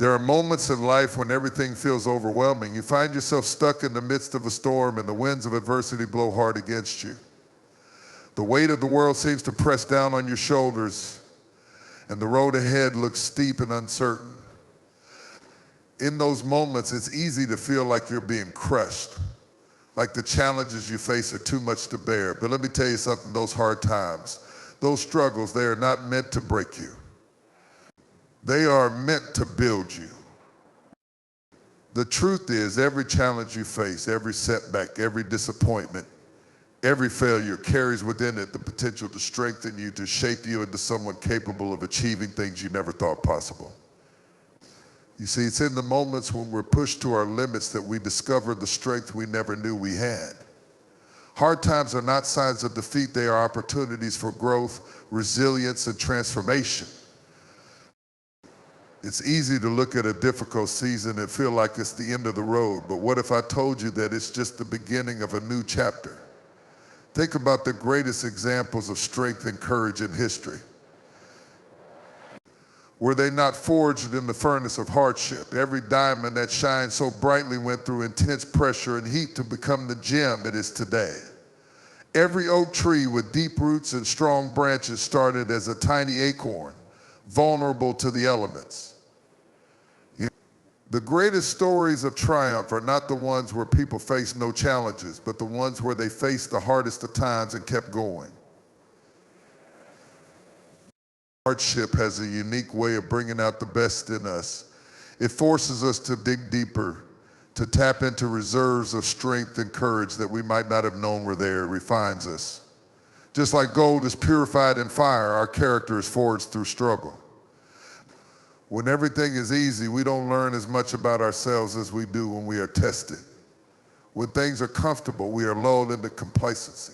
There are moments in life when everything feels overwhelming. You find yourself stuck in the midst of a storm and the winds of adversity blow hard against you. The weight of the world seems to press down on your shoulders, and the road ahead looks steep and uncertain. In those moments, it's easy to feel like you're being crushed, like the challenges you face are too much to bear. But let me tell you something, those hard times, those struggles, they are not meant to break you. They are meant to build you. The truth is, every challenge you face, every setback, every disappointment, every failure carries within it the potential to strengthen you, to shape you into someone capable of achieving things you never thought possible. You see, it's in the moments when we're pushed to our limits that we discover the strength we never knew we had. Hard times are not signs of defeat, they are opportunities for growth, resilience, and transformation. It's easy to look at a difficult season and feel like it's the end of the road, but what if I told you that it's just the beginning of a new chapter? Think about the greatest examples of strength and courage in history. Were they not forged in the furnace of hardship? Every diamond that shines so brightly went through intense pressure and heat to become the gem it is today. Every oak tree with deep roots and strong branches started as a tiny acorn, vulnerable to the elements. The greatest stories of triumph are not the ones where people face no challenges, but the ones where they faced the hardest of times and kept going. Hardship has a unique way of bringing out the best in us. It forces us to dig deeper, to tap into reserves of strength and courage that we might not have known were there. It refines us. Just like gold is purified in fire, our character is forged through struggle. When everything is easy, we don't learn as much about ourselves as we do when we are tested. When things are comfortable, we are lulled into complacency.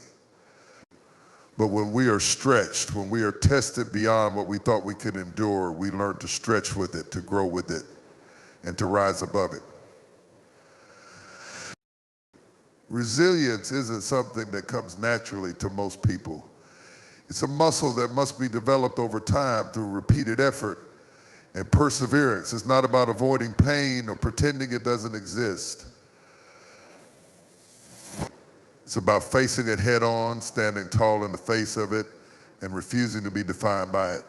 But when we are stretched, when we are tested beyond what we thought we could endure, we learn to stretch with it, to grow with it, and to rise above it. Resilience isn't something that comes naturally to most people. It's a muscle that must be developed over time through repeated effort and perseverance. It's not about avoiding pain or pretending it doesn't exist. It's about facing it head on, standing tall in the face of it, and refusing to be defined by it.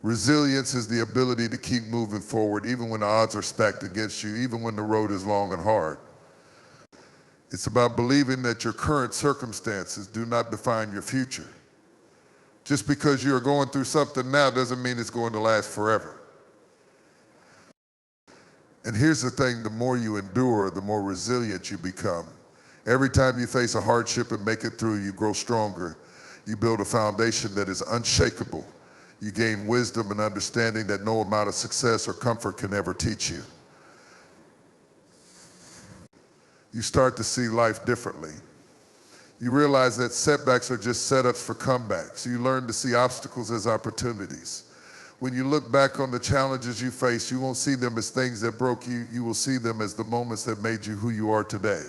Resilience is the ability to keep moving forward even when the odds are stacked against you, even when the road is long and hard. It's about believing that your current circumstances do not define your future. Just because you are going through something now doesn't mean it's going to last forever. And here's the thing, the more you endure, the more resilient you become. Every time you face a hardship and make it through, you grow stronger. You build a foundation that is unshakable. You gain wisdom and understanding that no amount of success or comfort can ever teach you. You start to see life differently. You realize that setbacks are just setups for comebacks. You learn to see obstacles as opportunities. When you look back on the challenges you face, you won't see them as things that broke you. You will see them as the moments that made you who you are today.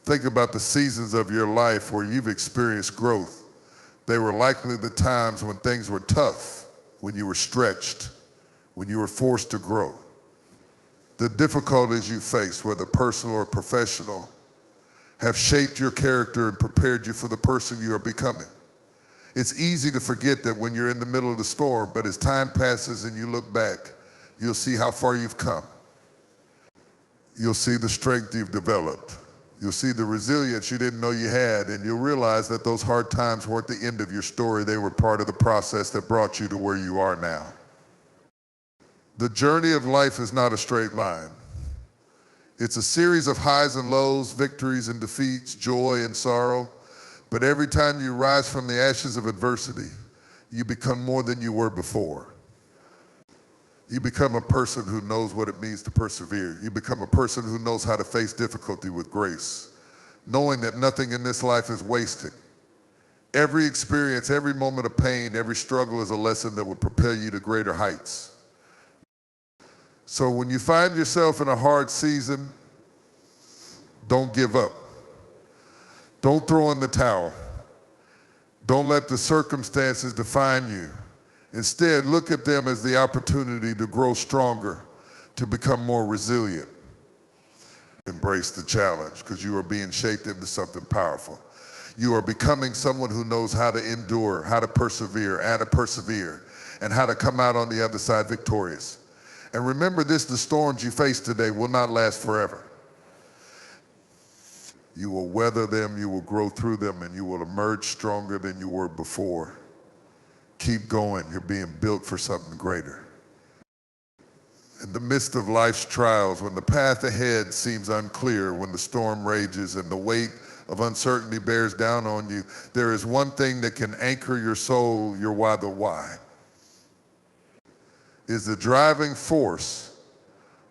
Think about the seasons of your life where you've experienced growth. They were likely the times when things were tough, when you were stretched, when you were forced to grow. The difficulties you faced, whether personal or professional, have shaped your character and prepared you for the person you are becoming. It's easy to forget that when you're in the middle of the storm, but as time passes and you look back, you'll see how far you've come. You'll see the strength you've developed. You'll see the resilience you didn't know you had, and you'll realize that those hard times weren't the end of your story. They were part of the process that brought you to where you are now. The journey of life is not a straight line. It's a series of highs and lows, victories and defeats, joy and sorrow. But every time you rise from the ashes of adversity, you become more than you were before. You become a person who knows what it means to persevere. You become a person who knows how to face difficulty with grace, knowing that nothing in this life is wasted. Every experience, every moment of pain, every struggle is a lesson that will propel you to greater heights. So when you find yourself in a hard season, don't give up. Don't throw in the towel. Don't let the circumstances define you. Instead, look at them as the opportunity to grow stronger, to become more resilient. Embrace the challenge because you are being shaped into something powerful. You are becoming someone who knows how to endure, how to persevere, and how to come out on the other side victorious. And remember this, the storms you face today will not last forever. You will weather them, you will grow through them, and you will emerge stronger than you were before. Keep going, you're being built for something greater. In the midst of life's trials, when the path ahead seems unclear, when the storm rages and the weight of uncertainty bears down on you, there is one thing that can anchor your soul, your why, the why. Is the driving force,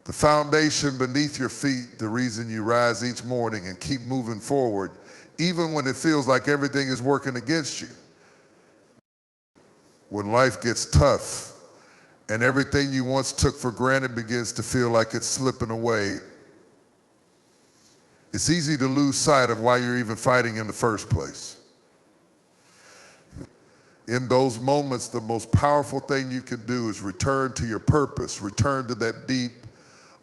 the foundation beneath your feet, the reason you rise each morning and keep moving forward, even when it feels like everything is working against you. When life gets tough and everything you once took for granted begins to feel like it's slipping away, it's easy to lose sight of why you're even fighting in the first place. In those moments, the most powerful thing you can do is return to your purpose, return to that deep,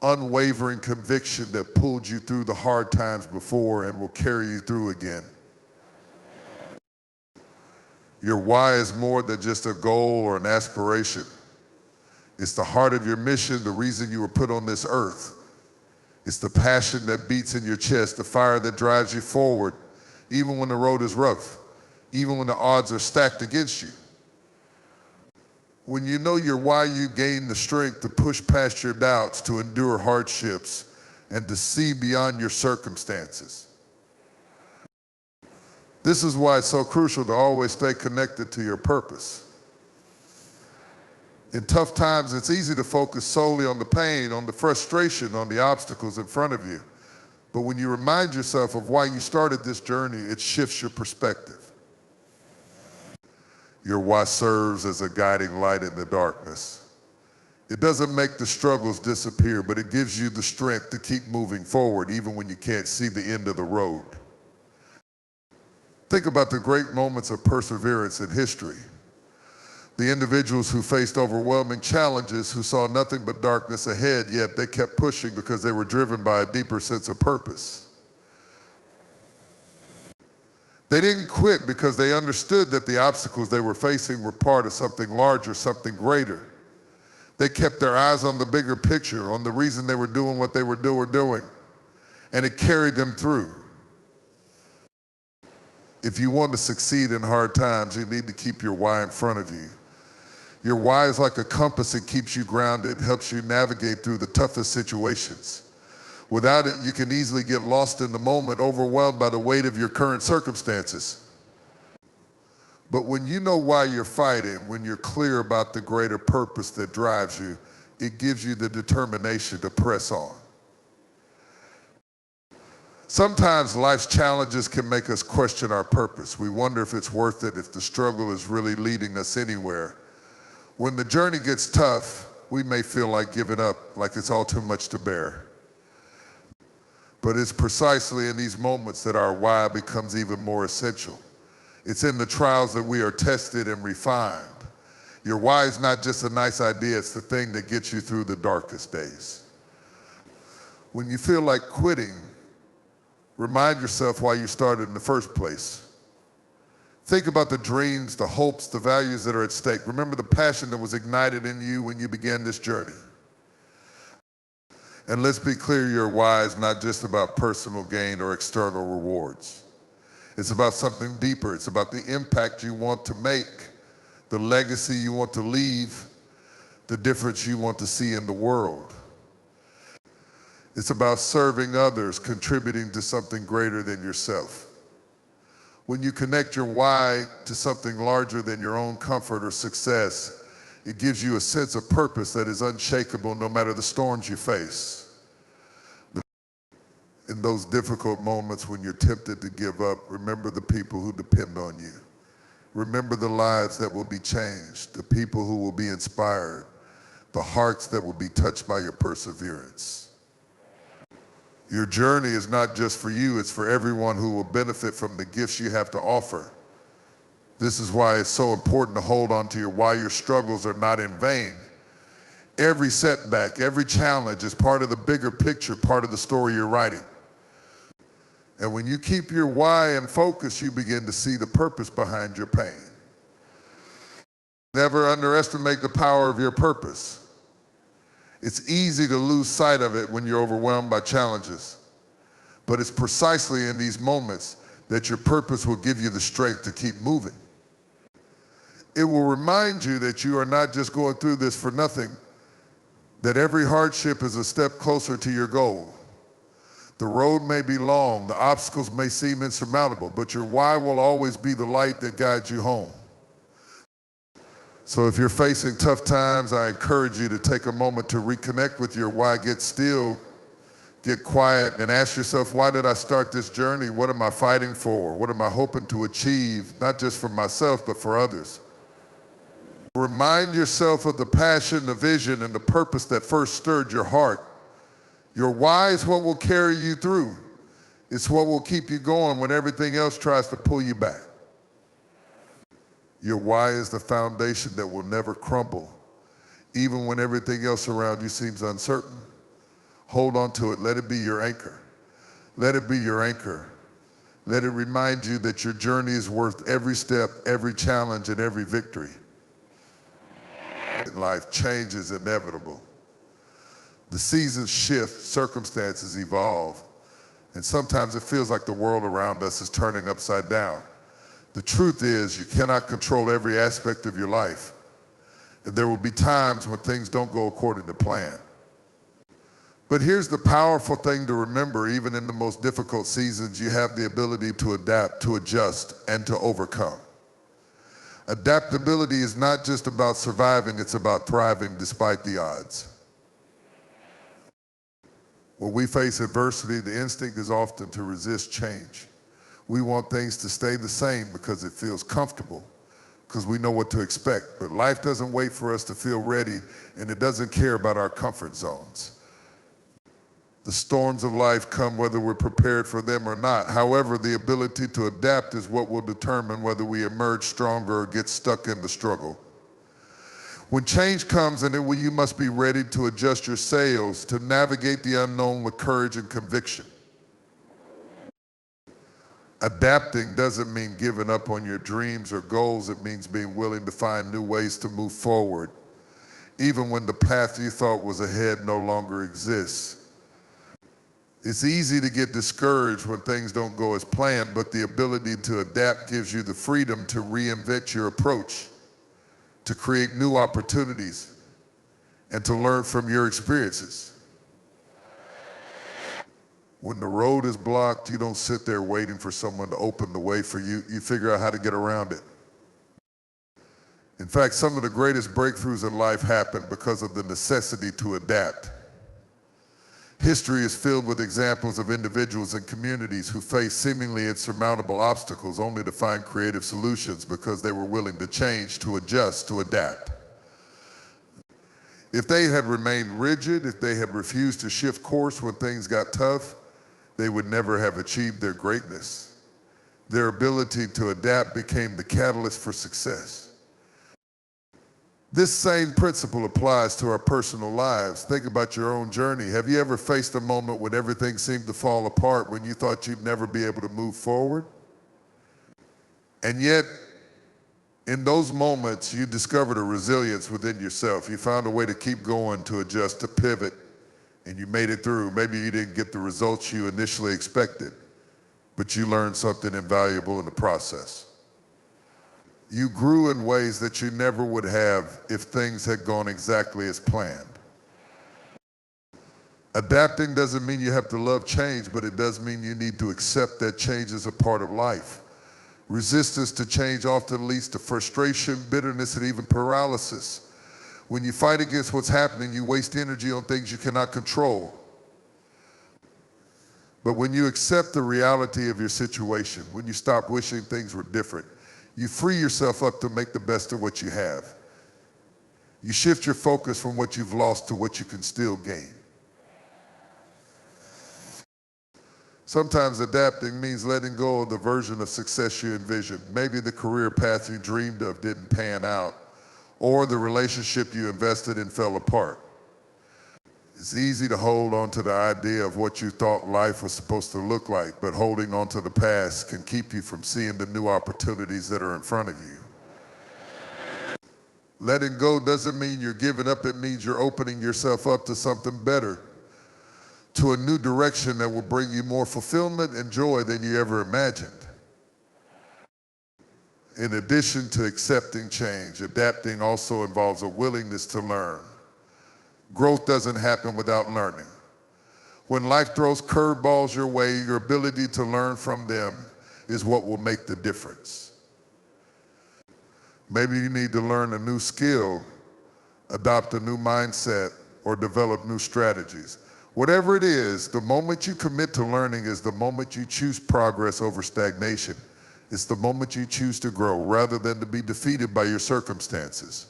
unwavering conviction that pulled you through the hard times before and will carry you through again. Your why is more than just a goal or an aspiration. It's the heart of your mission, the reason you were put on this earth. It's the passion that beats in your chest, the fire that drives you forward, even when the road is rough, even when the odds are stacked against you. When you know your why, you gain the strength to push past your doubts, to endure hardships, and to see beyond your circumstances. This is why it's so crucial to always stay connected to your purpose. In tough times, it's easy to focus solely on the pain, on the frustration, on the obstacles in front of you. But when you remind yourself of why you started this journey, it shifts your perspective. Your why serves as a guiding light in the darkness. It doesn't make the struggles disappear, but it gives you the strength to keep moving forward even when you can't see the end of the road. Think about the great moments of perseverance in history. The individuals who faced overwhelming challenges, who saw nothing but darkness ahead, yet they kept pushing because they were driven by a deeper sense of purpose. They didn't quit because they understood that the obstacles they were facing were part of something larger, something greater. They kept their eyes on the bigger picture, on the reason they were doing what they were doing, and it carried them through. If you want to succeed in hard times, you need to keep your why in front of you. Your why is like a compass. It keeps you grounded, helps you navigate through the toughest situations. Without it, you can easily get lost in the moment, overwhelmed by the weight of your current circumstances. But when you know why you're fighting, when you're clear about the greater purpose that drives you, it gives you the determination to press on. Sometimes life's challenges can make us question our purpose. We wonder if it's worth it, if the struggle is really leading us anywhere. When the journey gets tough, we may feel like giving up, like it's all too much to bear. But it's precisely in these moments that our why becomes even more essential. It's in the trials that we are tested and refined. Your why is not just a nice idea, it's the thing that gets you through the darkest days. When you feel like quitting, remind yourself why you started in the first place. Think about the dreams, the hopes, the values that are at stake. Remember the passion that was ignited in you when you began this journey. And let's be clear, your why is not just about personal gain or external rewards. It's about something deeper. It's about the impact you want to make, the legacy you want to leave, the difference you want to see in the world. It's about serving others, contributing to something greater than yourself. When you connect your why to something larger than your own comfort or success, it gives you a sense of purpose that is unshakable no matter the storms you face. In those difficult moments when you're tempted to give up, remember the people who depend on you. Remember the lives that will be changed, the people who will be inspired, the hearts that will be touched by your perseverance. Your journey is not just for you, it's for everyone who will benefit from the gifts you have to offer. This is why it's so important to hold on to why your struggles are not in vain. Every setback, every challenge is part of the bigger picture, part of the story you're writing. And when you keep your why in focus, you begin to see the purpose behind your pain. Never underestimate the power of your purpose. It's easy to lose sight of it when you're overwhelmed by challenges. But it's precisely in these moments that your purpose will give you the strength to keep moving. It will remind you that you are not just going through this for nothing, that every hardship is a step closer to your goal. The road may be long, the obstacles may seem insurmountable, but your why will always be the light that guides you home. So if you're facing tough times, I encourage you to take a moment to reconnect with your why. Get still, get quiet, and ask yourself, why did I start this journey? What am I fighting for? What am I hoping to achieve, not just for myself, but for others? Remind yourself of the passion, the vision, and the purpose that first stirred your heart. Your why is what will carry you through. It's what will keep you going when everything else tries to pull you back. Your why is the foundation that will never crumble. Even when everything else around you seems uncertain, hold on to it. Let it be your anchor. Let it be your anchor. Let it remind you that your journey is worth every step, every challenge, and every victory. Life change is inevitable. The seasons shift, circumstances evolve, and sometimes it feels like the world around us is turning upside down. The truth is, you cannot control every aspect of your life, and there will be times when things don't go according to plan. But here's the powerful thing to remember: even in the most difficult seasons, you have the ability to adapt, to adjust, and to overcome. Adaptability is not just about surviving, it's about thriving despite the odds. When we face adversity, the instinct is often to resist change. We want things to stay the same because it feels comfortable, because we know what to expect. But life doesn't wait for us to feel ready, and it doesn't care about our comfort zones. The storms of life come whether we're prepared for them or not. However, the ability to adapt is what will determine whether we emerge stronger or get stuck in the struggle. When change comes, you must be ready to adjust your sails, to navigate the unknown with courage and conviction. Adapting doesn't mean giving up on your dreams or goals. It means being willing to find new ways to move forward, even when the path you thought was ahead no longer exists. It's easy to get discouraged when things don't go as planned, but the ability to adapt gives you the freedom to reinvent your approach, to create new opportunities, and to learn from your experiences. When the road is blocked, you don't sit there waiting for someone to open the way for you. You figure out how to get around it. In fact, some of the greatest breakthroughs in life happen because of the necessity to adapt. History is filled with examples of individuals and communities who faced seemingly insurmountable obstacles only to find creative solutions because they were willing to change, to adjust, to adapt. If they had remained rigid, if they had refused to shift course when things got tough, they would never have achieved their greatness. Their ability to adapt became the catalyst for success. This same principle applies to our personal lives. Think about your own journey. Have you ever faced a moment when everything seemed to fall apart, when you thought you'd never be able to move forward? And yet, in those moments, you discovered a resilience within yourself. You found a way to keep going, to adjust, to pivot, and you made it through. Maybe you didn't get the results you initially expected, but you learned something invaluable in the process. You grew in ways that you never would have if things had gone exactly as planned. Adapting doesn't mean you have to love change, but it does mean you need to accept that change is a part of life. Resistance to change often leads to frustration, bitterness, and even paralysis. When you fight against what's happening, you waste energy on things you cannot control. But when you accept the reality of your situation, when you stop wishing things were different, you free yourself up to make the best of what you have. You shift your focus from what you've lost to what you can still gain. Sometimes adapting means letting go of the version of success you envisioned. Maybe the career path you dreamed of didn't pan out, or the relationship you invested in fell apart. It's easy to hold on to the idea of what you thought life was supposed to look like, but holding on to the past can keep you from seeing the new opportunities that are in front of you. Letting go doesn't mean you're giving up, it means you're opening yourself up to something better, to a new direction that will bring you more fulfillment and joy than you ever imagined. In addition to accepting change, adapting also involves a willingness to learn. Growth doesn't happen without learning. When life throws curveballs your way, your ability to learn from them is what will make the difference. Maybe you need to learn a new skill, adopt a new mindset, or develop new strategies. Whatever it is, the moment you commit to learning is the moment you choose progress over stagnation. It's the moment you choose to grow rather than to be defeated by your circumstances.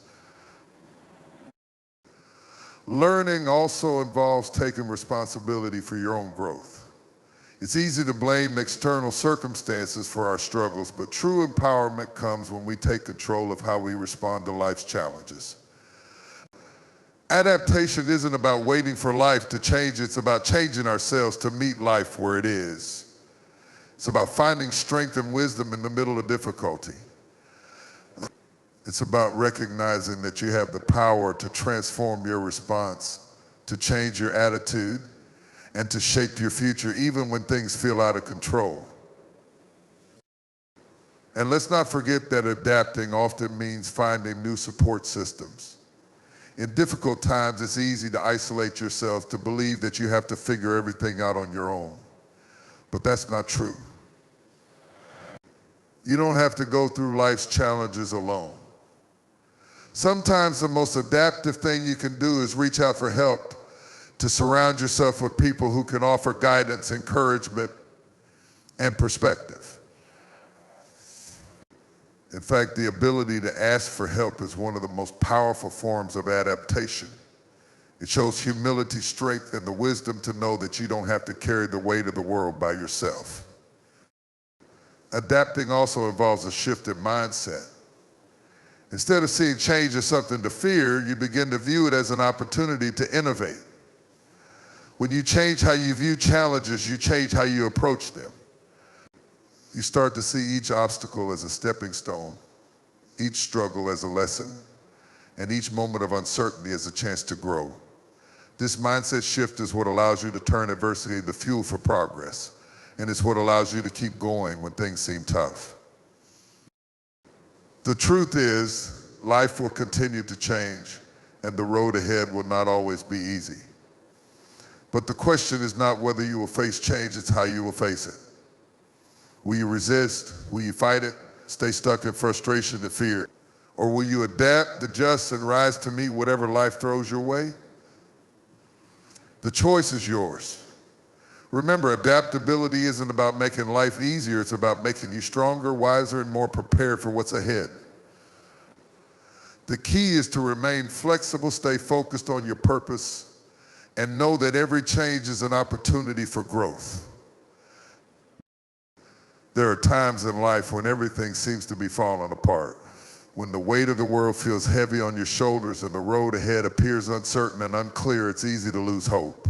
Learning also involves taking responsibility for your own growth. It's easy to blame external circumstances for our struggles, but true empowerment comes when we take control of how we respond to life's challenges. Adaptation isn't about waiting for life to change, it's about changing ourselves to meet life where it is. It's about finding strength and wisdom in the middle of difficulty. It's about recognizing that you have the power to transform your response, to change your attitude, and to shape your future even when things feel out of control. And let's not forget that adapting often means finding new support systems. In difficult times, it's easy to isolate yourself, to believe that you have to figure everything out on your own. But that's not true. You don't have to go through life's challenges alone. Sometimes the most adaptive thing you can do is reach out for help, to surround yourself with people who can offer guidance, encouragement, and perspective. In fact, the ability to ask for help is one of the most powerful forms of adaptation. It shows humility, strength, and the wisdom to know that you don't have to carry the weight of the world by yourself. Adapting also involves a shift in mindset. Instead of seeing change as something to fear, you begin to view it as an opportunity to innovate. When you change how you view challenges, you change how you approach them. You start to see each obstacle as a stepping stone, each struggle as a lesson, and each moment of uncertainty as a chance to grow. This mindset shift is what allows you to turn adversity into fuel for progress, and it's what allows you to keep going when things seem tough. The truth is, life will continue to change, and the road ahead will not always be easy. But the question is not whether you will face change, it's how you will face it. Will you resist? Will you fight it? Stay stuck in frustration and fear? Or will you adapt, adjust, and rise to meet whatever life throws your way? The choice is yours. Remember, adaptability isn't about making life easier, it's about making you stronger, wiser, and more prepared for what's ahead. The key is to remain flexible, stay focused on your purpose, and know that every change is an opportunity for growth. There are times in life when everything seems to be falling apart, when the weight of the world feels heavy on your shoulders and the road ahead appears uncertain and unclear. It's easy to lose hope.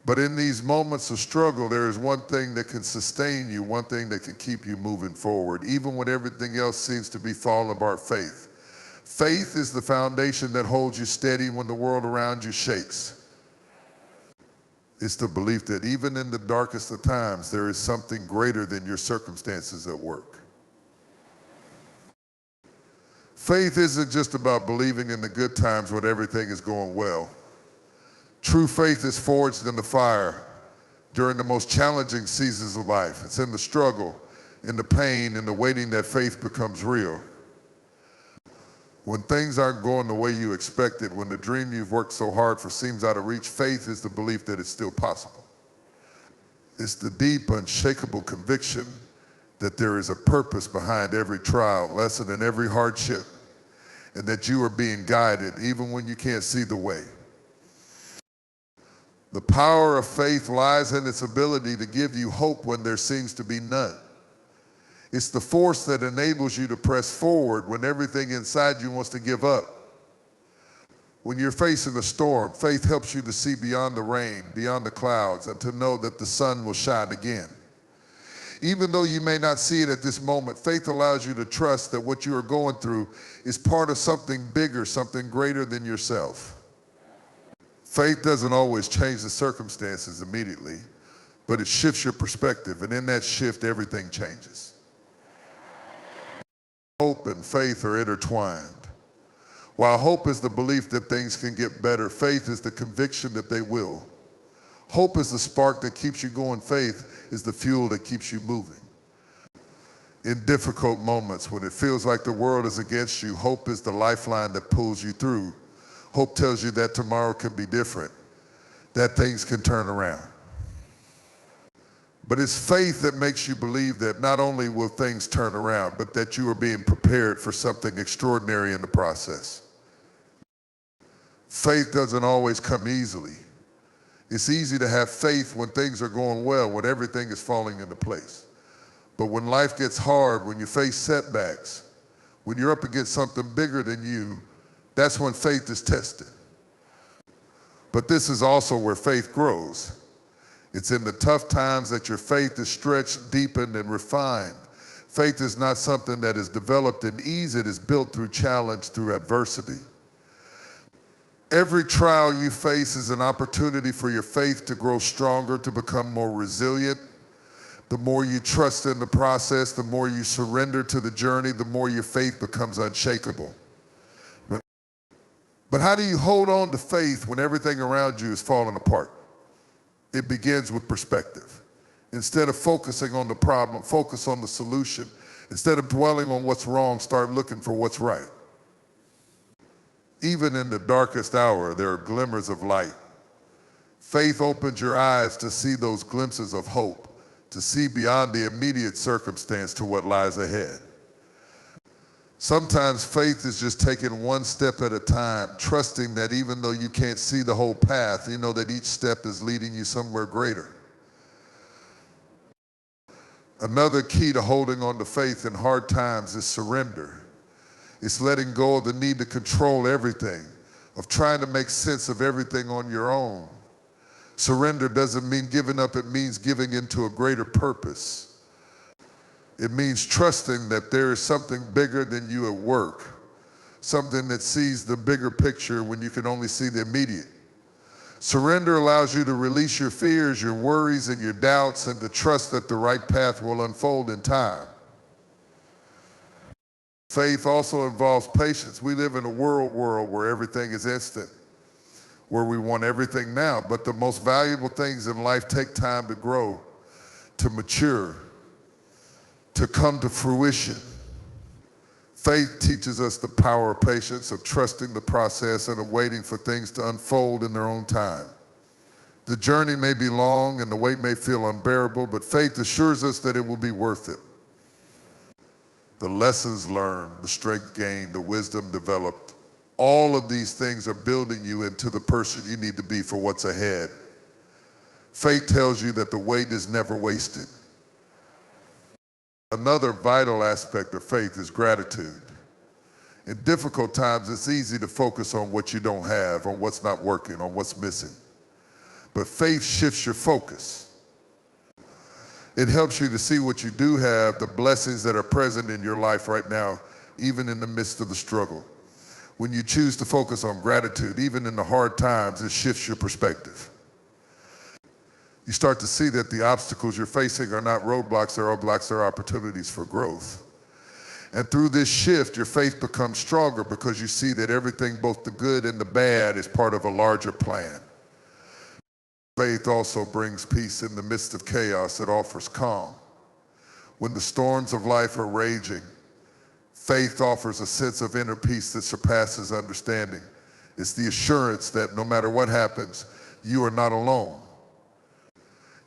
But in these moments of struggle, there is one thing that can sustain you, one thing that can keep you moving forward, even when everything else seems to be falling apart. Faith. Faith is the foundation that holds you steady when the world around you shakes. It's the belief that even in the darkest of times, there is something greater than your circumstances at work. Faith isn't just about believing in the good times when everything is going well. True faith is forged in the fire during the most challenging seasons of life. It's in the struggle, in the pain, in the waiting that faith becomes real. When things aren't going the way you expected, when the dream you've worked so hard for seems out of reach, faith is the belief that it's still possible. It's the deep, unshakable conviction that there is a purpose behind every trial, lesson, and every hardship, and that you are being guided even when you can't see the way. The power of faith lies in its ability to give you hope when there seems to be none. It's the force that enables you to press forward when everything inside you wants to give up. When you're facing a storm, faith helps you to see beyond the rain, beyond the clouds, and to know that the sun will shine again. Even though you may not see it at this moment, faith allows you to trust that what you are going through is part of something bigger, something greater than yourself. Faith doesn't always change the circumstances immediately, but it shifts your perspective, and in that shift, everything changes. Hope and faith are intertwined. While hope is the belief that things can get better, faith is the conviction that they will. Hope is the spark that keeps you going. Faith is the fuel that keeps you moving. In difficult moments, when it feels like the world is against you, hope is the lifeline that pulls you through. Hope tells you that tomorrow can be different, that things can turn around. But it's faith that makes you believe that not only will things turn around, but that you are being prepared for something extraordinary in the process. Faith doesn't always come easily. It's easy to have faith when things are going well, when everything is falling into place. But when life gets hard, when you face setbacks, when you're up against something bigger than you, that's when faith is tested. But this is also where faith grows. It's in the tough times that your faith is stretched, deepened, and refined. Faith is not something that is developed in ease. It is built through challenge, through adversity. Every trial you face is an opportunity for your faith to grow stronger, to become more resilient. The more you trust in the process, the more you surrender to the journey, the more your faith becomes unshakable. But how do you hold on to faith when everything around you is falling apart? It begins with perspective. Instead of focusing on the problem, focus on the solution. Instead of dwelling on what's wrong, start looking for what's right. Even in the darkest hour, there are glimmers of light. Faith opens your eyes to see those glimpses of hope, to see beyond the immediate circumstance to what lies ahead. Sometimes faith is just taking one step at a time, trusting that even though you can't see the whole path, you know that each step is leading you somewhere greater. Another key to holding on to faith in hard times is surrender. It's letting go of the need to control everything, of trying to make sense of everything on your own. Surrender doesn't mean giving up, it means giving into a greater purpose. It means trusting that there is something bigger than you at work, something that sees the bigger picture when you can only see the immediate. Surrender allows you to release your fears, your worries, and your doubts, and to trust that the right path will unfold in time. Faith also involves patience. We live in a world where everything is instant, where we want everything now, but the most valuable things in life take time to grow, to mature, to come to fruition. Faith teaches us the power of patience, of trusting the process and of waiting for things to unfold in their own time. The journey may be long and the wait may feel unbearable, but faith assures us that it will be worth it. The lessons learned, the strength gained, the wisdom developed, all of these things are building you into the person you need to be for what's ahead. Faith tells you that the wait is never wasted. Another vital aspect of faith is gratitude. In difficult times, it's easy to focus on what you don't have, on what's not working, on what's missing. But faith shifts your focus. It helps you to see what you do have, the blessings that are present in your life right now, even in the midst of the struggle. When you choose to focus on gratitude, even in the hard times, it shifts your perspective. You start to see that the obstacles you're facing are not roadblocks, they're roadblocks, they're opportunities for growth. And through this shift, your faith becomes stronger because you see that everything, both the good and the bad, is part of a larger plan. Faith also brings peace in the midst of chaos. It offers calm. When the storms of life are raging, faith offers a sense of inner peace that surpasses understanding. It's the assurance that no matter what happens, you are not alone.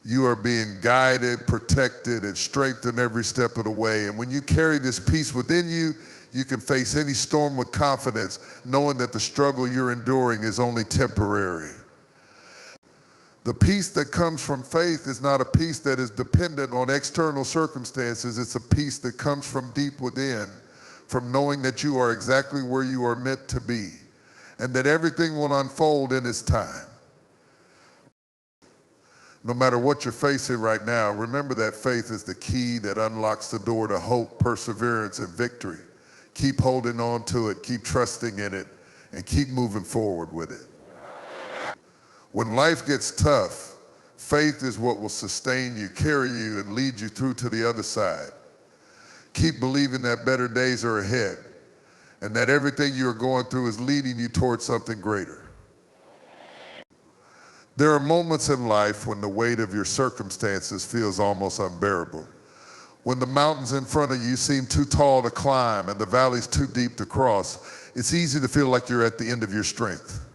You are being guided, protected, and strengthened every step of the way. And when you carry this peace within you, you can face any storm with confidence, knowing that the struggle you're enduring is only temporary. The peace that comes from faith is not a peace that is dependent on external circumstances. It's a peace that comes from deep within, from knowing that you are exactly where you are meant to be, and that everything will unfold in its time. No matter what you're facing right now, remember that faith is the key that unlocks the door to hope, perseverance, and victory. Keep holding on to it, keep trusting in it, and keep moving forward with it. When life gets tough, faith is what will sustain you, carry you, and lead you through to the other side. Keep believing that better days are ahead and that everything you're going through is leading you towards something greater. There are moments in life when the weight of your circumstances feels almost unbearable. When the mountains in front of you seem too tall to climb and the valleys too deep to cross, it's easy to feel like you're at the end of your strength.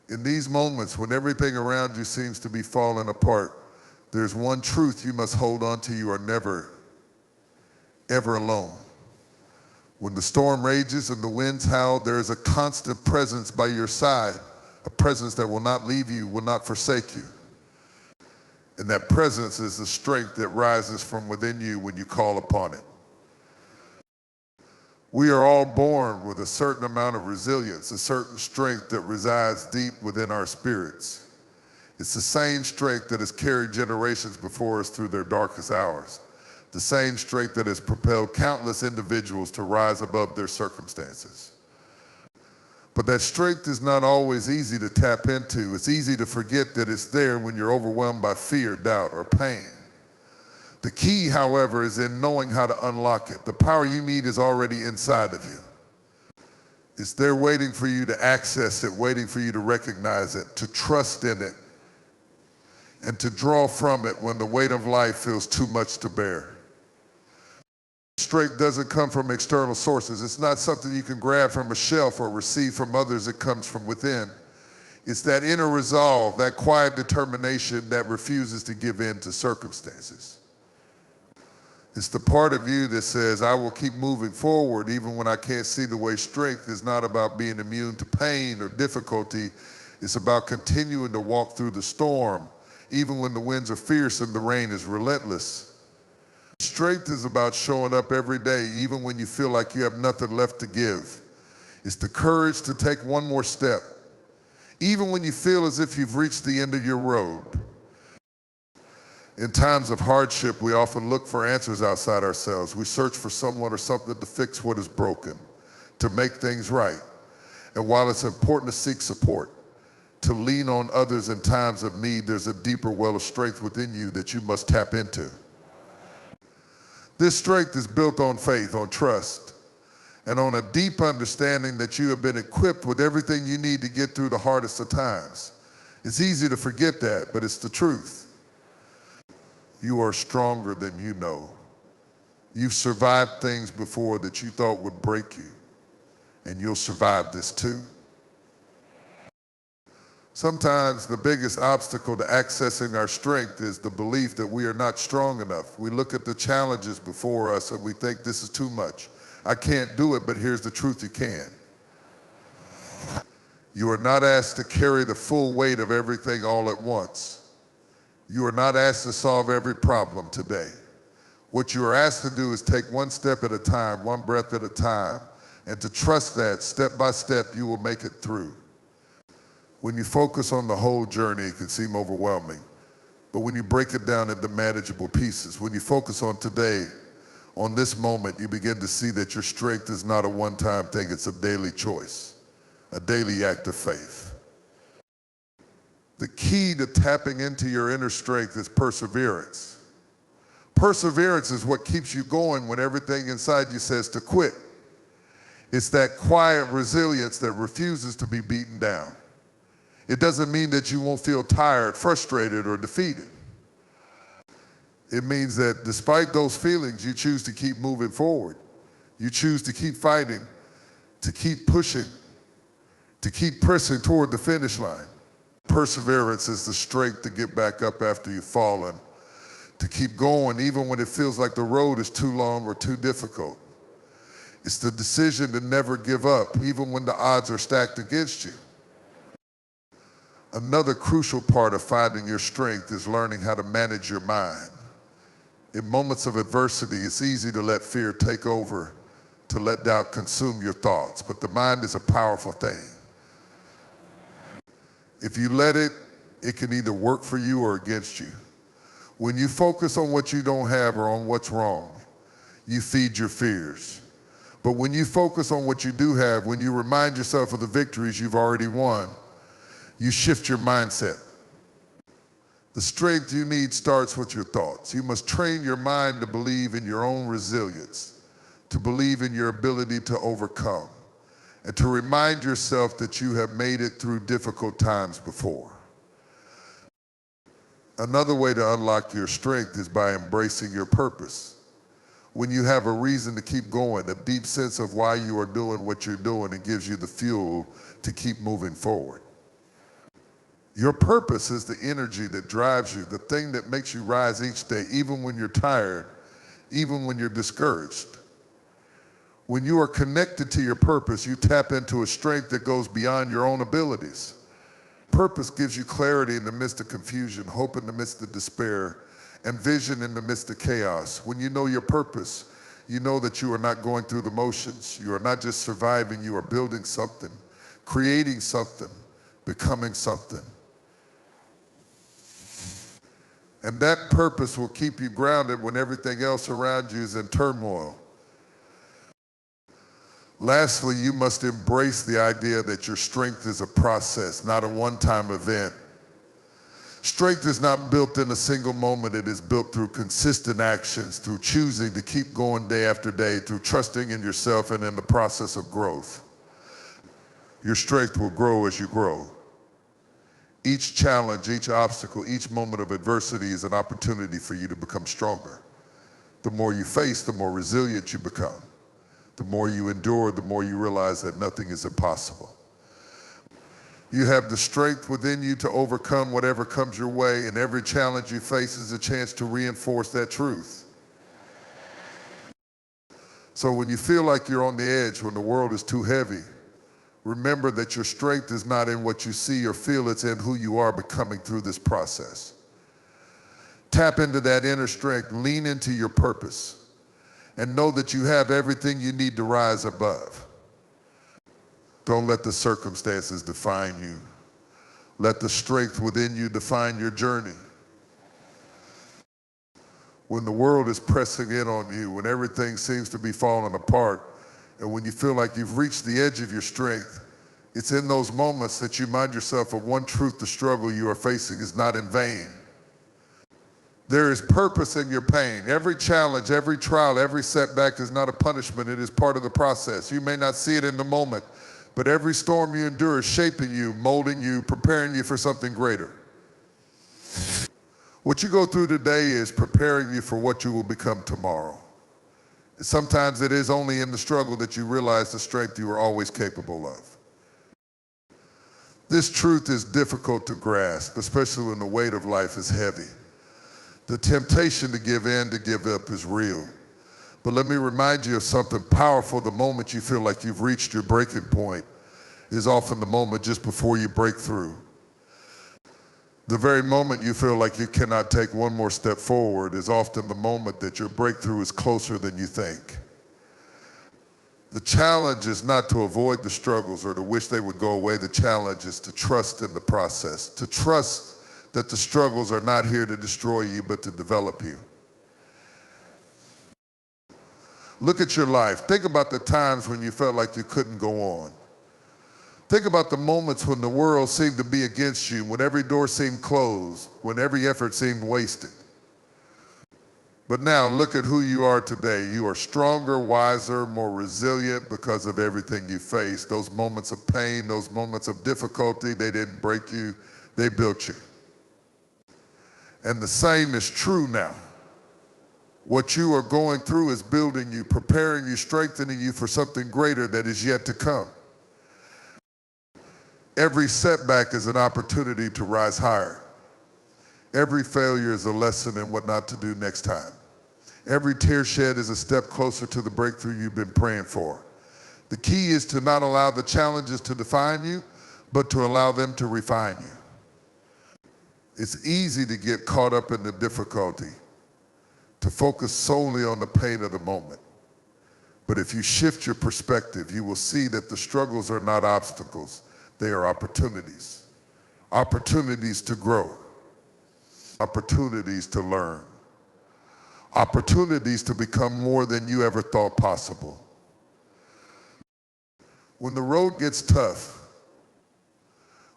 In these moments, when everything around you seems to be falling apart, there's one truth you must hold on to: you are never, ever alone. When the storm rages and the winds howl, there is a constant presence by your side, a presence that will not leave you, will not forsake you. And that presence is the strength that rises from within you when you call upon it. We are all born with a certain amount of resilience, a certain strength that resides deep within our spirits. It's the same strength that has carried generations before us through their darkest hours, the same strength that has propelled countless individuals to rise above their circumstances. But that strength is not always easy to tap into. It's easy to forget that it's there when you're overwhelmed by fear, doubt, or pain. The key, however, is in knowing how to unlock it. The power you need is already inside of you. It's there waiting for you to access it, waiting for you to recognize it, to trust in it, and to draw from it when the weight of life feels too much to bear. Strength doesn't come from external sources. It's not something you can grab from a shelf or receive from others. It comes from within. It's that inner resolve, that quiet determination that refuses to give in to circumstances. It's the part of you that says, I will keep moving forward even when I can't see the way. Strength is not about being immune to pain or difficulty. It's about continuing to walk through the storm, even when the winds are fierce and the rain is relentless. Strength is about showing up every day, even when you feel like you have nothing left to give. It's the courage to take one more step, even when you feel as if you've reached the end of your road. In times of hardship, we often look for answers outside ourselves. We search for someone or something to fix what is broken, to make things right. And while it's important to seek support, to lean on others in times of need, there's a deeper well of strength within you that you must tap into. This strength is built on faith, on trust, and on a deep understanding that you have been equipped with everything you need to get through the hardest of times. It's easy to forget that, but it's the truth. You are stronger than you know. You've survived things before that you thought would break you, and you'll survive this too. Sometimes the biggest obstacle to accessing our strength is the belief that we are not strong enough. We look at the challenges before us and we think this is too much. I can't do it, but here's the truth: you can. You are not asked to carry the full weight of everything all at once. You are not asked to solve every problem today. What you are asked to do is take one step at a time, one breath at a time, and to trust that step by step you will make it through. When you focus on the whole journey, it can seem overwhelming. But when you break it down into manageable pieces, when you focus on today, on this moment, you begin to see that your strength is not a one-time thing. It's a daily choice, a daily act of faith. The key to tapping into your inner strength is perseverance. Perseverance is what keeps you going when everything inside you says to quit. It's that quiet resilience that refuses to be beaten down. It doesn't mean that you won't feel tired, frustrated, or defeated. It means that despite those feelings, you choose to keep moving forward. You choose to keep fighting, to keep pushing, to keep pressing toward the finish line. Perseverance is the strength to get back up after you've fallen, to keep going even when it feels like the road is too long or too difficult. It's the decision to never give up, even when the odds are stacked against you. Another crucial part of finding your strength is learning how to manage your mind. In moments of adversity, it's easy to let fear take over, to let doubt consume your thoughts, but the mind is a powerful thing. If you let it, it can either work for you or against you. When you focus on what you don't have or on what's wrong, you feed your fears. But when you focus on what you do have, when you remind yourself of the victories you've already won, you shift your mindset. The strength you need starts with your thoughts. You must train your mind to believe in your own resilience, to believe in your ability to overcome, and to remind yourself that you have made it through difficult times before. Another way to unlock your strength is by embracing your purpose. When you have a reason to keep going, a deep sense of why you are doing what you're doing, it gives you the fuel to keep moving forward. Your purpose is the energy that drives you, the thing that makes you rise each day, even when you're tired, even when you're discouraged. When you are connected to your purpose, you tap into a strength that goes beyond your own abilities. Purpose gives you clarity in the midst of confusion, hope in the midst of despair, and vision in the midst of chaos. When you know your purpose, you know that you are not going through the motions. You are not just surviving, you are building something, creating something, becoming something. And that purpose will keep you grounded when everything else around you is in turmoil. Lastly, you must embrace the idea that your strength is a process, not a one-time event. Strength is not built in a single moment. It is built through consistent actions, through choosing to keep going day after day, through trusting in yourself and in the process of growth. Your strength will grow as you grow. Each challenge, each obstacle, each moment of adversity is an opportunity for you to become stronger. The more you face, the more resilient you become. The more you endure, the more you realize that nothing is impossible. You have the strength within you to overcome whatever comes your way, and every challenge you face is a chance to reinforce that truth. So when you feel like you're on the edge, when the world is too heavy, remember that your strength is not in what you see or feel, it's in who you are becoming through this process. Tap into that inner strength, lean into your purpose, and know that you have everything you need to rise above. Don't let the circumstances define you. Let the strength within you define your journey. When the world is pressing in on you, when everything seems to be falling apart, and when you feel like you've reached the edge of your strength, it's in those moments that you remind yourself of one truth: the struggle you are facing is not in vain. There is purpose in your pain. Every challenge, every trial, every setback is not a punishment. It is part of the process. You may not see it in the moment, but every storm you endure is shaping you, molding you, preparing you for something greater. What you go through today is preparing you for what you will become tomorrow. Sometimes it is only in the struggle that you realize the strength you are always capable of. This truth is difficult to grasp, especially when the weight of life is heavy. The temptation to give in, to give up is real. But let me remind you of something powerful. The moment you feel like you've reached your breaking point is often the moment just before you break through. The very moment you feel like you cannot take one more step forward is often the moment that your breakthrough is closer than you think. The challenge is not to avoid the struggles or to wish they would go away. The challenge is to trust in the process, to trust that the struggles are not here to destroy you, but to develop you. Look at your life. Think about the times when you felt like you couldn't go on. Think about the moments when the world seemed to be against you, when every door seemed closed, when every effort seemed wasted. But now look at who you are today. You are stronger, wiser, more resilient because of everything you faced. Those moments of pain, those moments of difficulty, they didn't break you, they built you. And the same is true now. What you are going through is building you, preparing you, strengthening you for something greater that is yet to come. Every setback is an opportunity to rise higher. Every failure is a lesson in what not to do next time. Every tear shed is a step closer to the breakthrough you've been praying for. The key is to not allow the challenges to define you, but to allow them to refine you. It's easy to get caught up in the difficulty, to focus solely on the pain of the moment. But if you shift your perspective, you will see that the struggles are not obstacles, they are opportunities. Opportunities to grow, opportunities to learn, opportunities to become more than you ever thought possible. When the road gets tough,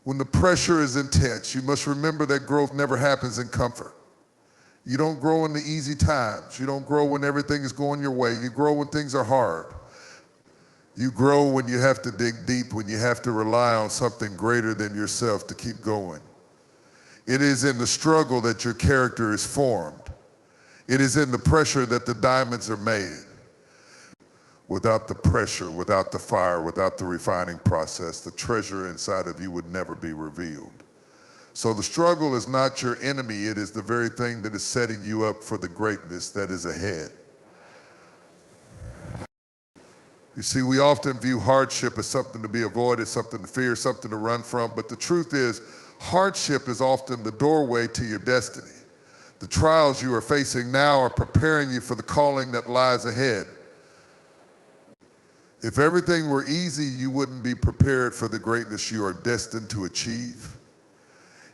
when the pressure is intense, you must remember that growth never happens in comfort. You don't grow in the easy times. You don't grow when everything is going your way. You grow when things are hard. You grow when you have to dig deep, when you have to rely on something greater than yourself to keep going. It is in the struggle that your character is formed. It is in the pressure that the diamonds are made. Without the pressure, without the fire, without the refining process, the treasure inside of you would never be revealed. So the struggle is not your enemy, it is the very thing that is setting you up for the greatness that is ahead. You see, we often view hardship as something to be avoided, something to fear, something to run from, but the truth is, hardship is often the doorway to your destiny. The trials you are facing now are preparing you for the calling that lies ahead. If everything were easy, you wouldn't be prepared for the greatness you are destined to achieve.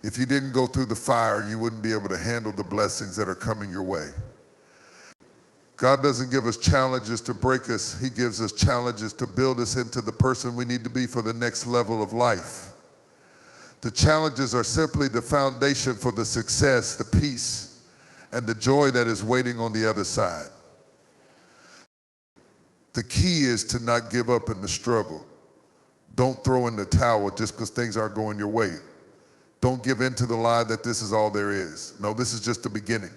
If you didn't go through the fire, you wouldn't be able to handle the blessings that are coming your way. God doesn't give us challenges to break us. He gives us challenges to build us into the person we need to be for the next level of life. The challenges are simply the foundation for the success, the peace, and the joy that is waiting on the other side. The key is to not give up in the struggle. Don't throw in the towel just because things aren't going your way. Don't give in to the lie that this is all there is. No, this is just the beginning.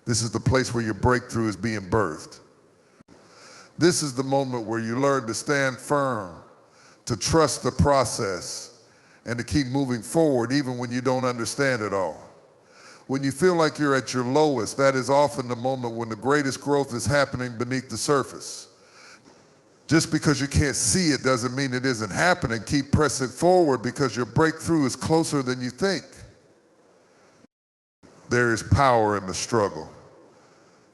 This is the place where your breakthrough is being birthed. This is the moment where you learn to stand firm, to trust the process, and to keep moving forward even when you don't understand it all. When you feel like you're at your lowest, that is often the moment when the greatest growth is happening beneath the surface. Just because you can't see it doesn't mean it isn't happening. Keep pressing forward because your breakthrough is closer than you think. There is power in the struggle.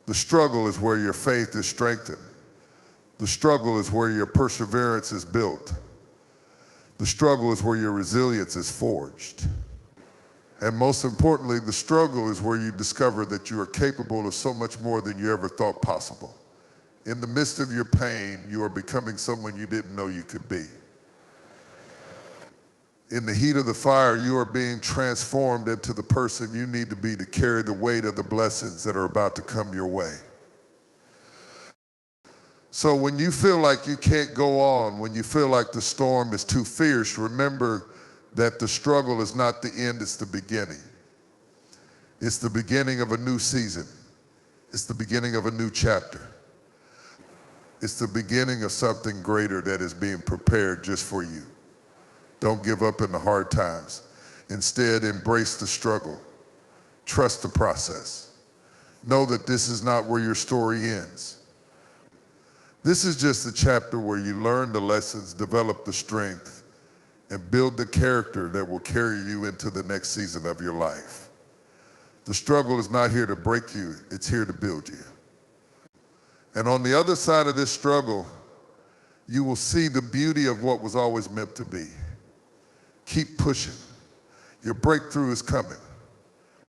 The struggle is where your faith is strengthened. The struggle is where your perseverance is built. The struggle is where your resilience is forged. And most importantly, the struggle is where you discover that you are capable of so much more than you ever thought possible. In the midst of your pain, you are becoming someone you didn't know you could be. In the heat of the fire, you are being transformed into the person you need to be to carry the weight of the blessings that are about to come your way. So when you feel like you can't go on, when you feel like the storm is too fierce, remember that the struggle is not the end, it's the beginning. It's the beginning of a new season. It's the beginning of a new chapter. It's the beginning of something greater that is being prepared just for you. Don't give up in the hard times. Instead, embrace the struggle. Trust the process. Know that this is not where your story ends. This is just a chapter where you learn the lessons, develop the strength, and build the character that will carry you into the next season of your life. The struggle is not here to break you, it's here to build you. And on the other side of this struggle, you will see the beauty of what was always meant to be. Keep pushing. Your breakthrough is coming.